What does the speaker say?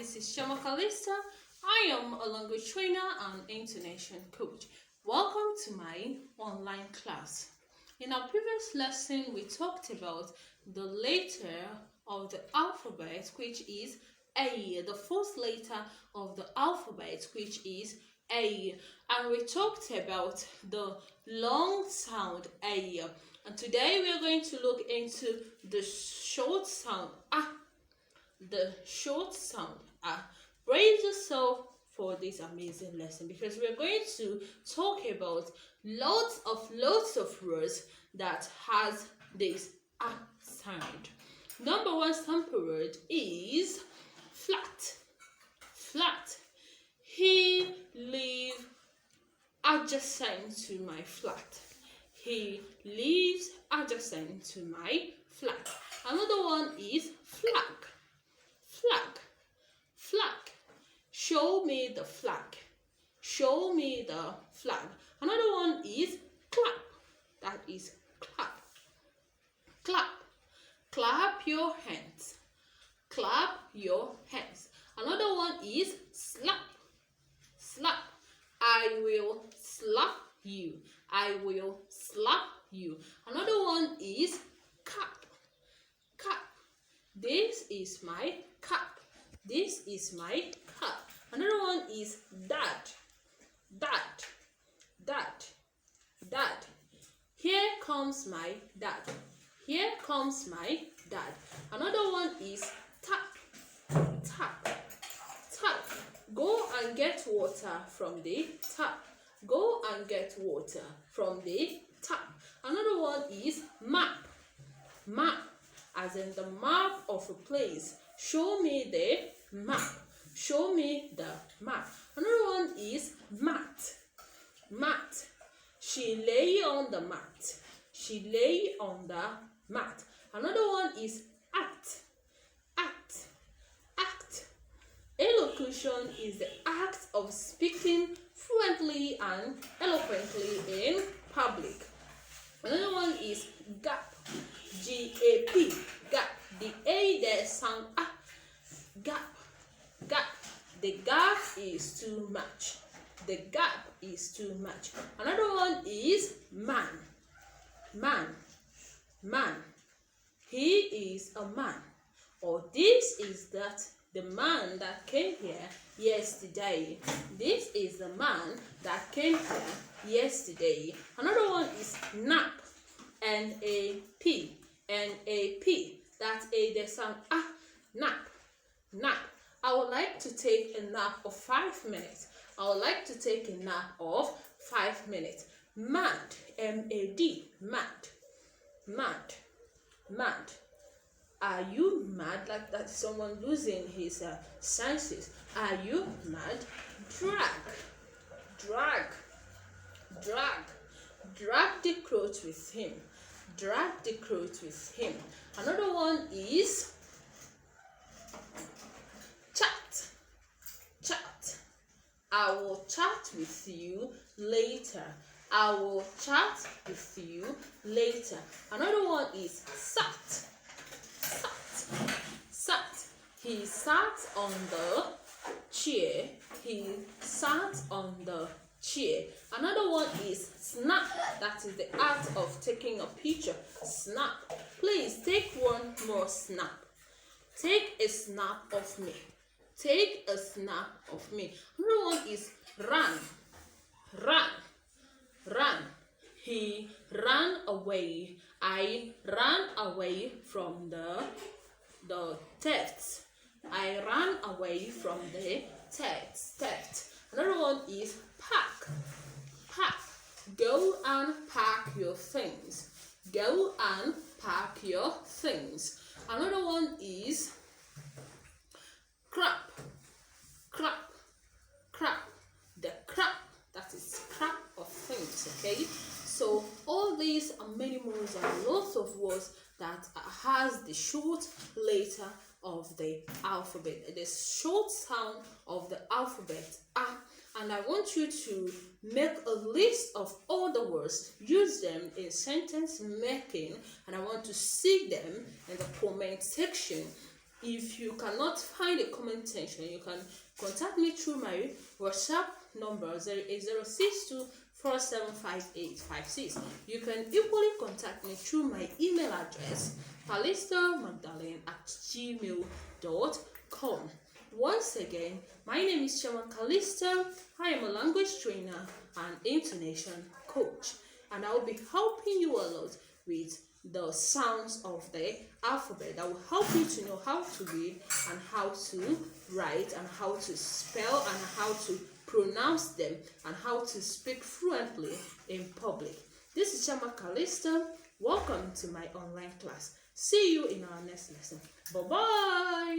this is Shama Kalista. I am a language trainer and intonation coach. Welcome to my online class. In our previous lesson, we talked about the letter of the alphabet, which is A, the first letter of the alphabet, which is A. And we talked about the long sound A. And today we are going to look into the short sound A. The short sound A. Brace yourself for this amazing lesson because we are going to talk about lots of words that has this A sound. Number one sample word is flat. Flat. He lives adjacent to my flat. He lives adjacent to my flat. Another one is flag. Flag. Flag. Show me the flag. Show me the flag. Another one is clap. That is clap. Clap. Clap your hands. Clap your hands. Another one is slap. Slap. I will slap you. I will slap you. Another one is cap. Cap. This is my cap. This is my cap. Another one is dad. Dad. Dad. Dad. Here comes my dad. Here comes my dad. Another one is tap. Tap. Tap. Go and get water from the tap. Go and get water from the tap. Another one is map. Map. As in the map of a place. Show me the map. Show me the map. Another one is mat. Mat. She lay on the mat. She lay on the mat. Another one is act. Act. Act. Elocution is the act of speaking fluently and eloquently in public. Another one is gap. G-A-P. Gap. The A there sound A. Gap. Gap. The gap is too much. The gap is too much. Another one is man. Man. Man. He is a man. Or this is that the man that came here yesterday. This is the man that came here yesterday. Another one is nap. N-A-P. N-A-P. That's a the sound ah. Nap. Nap. I would like to take a nap of 5 minutes. I would like to take a nap of 5 minutes. Mad. M-A-D. Mad. Mad. Mad. Are you mad? Like that someone losing his senses. Are you mad? Drag. Drag. Drag. Drag the clothes with him. Drag the clothes with him. Another one is chat. Chat. I will chat with you later. I will chat with you later. Another one is sat. Sat. Sat. He sat on the chair. He sat on the chair. Another one is snap. That is the art of taking a picture. Snap. Please take one more snap. Take a snap of me. Take a snap of me. Another one is run. Run. Run. He ran away. I ran away from the thefts. I ran away from the theft. Another one is pack. Pack. Go and pack your things. Go and pack your things. Another one is crap. Crap. Crap. The crap. That is scrap of things, okay? So all these and many more are lots of words that has the short letter of the alphabet, the short sound of the alphabet A. And I want you to make a list of all the words, use them in sentence making, and I want to see them in the comment section. If you cannot find a comment section, you can contact me through my WhatsApp number 08062475856. You can equally contact me through my email address callistamagdalene@gmail.com. Once again, my name is Chema Callista. I am a language trainer and intonation coach, and I will be helping you a lot with the sounds of the alphabet that will help you to know how to read and how to write and how to spell and how to pronounce them and how to speak fluently in public. This is Chema Callista. Welcome to my online class. See you in our next lesson. Bye bye.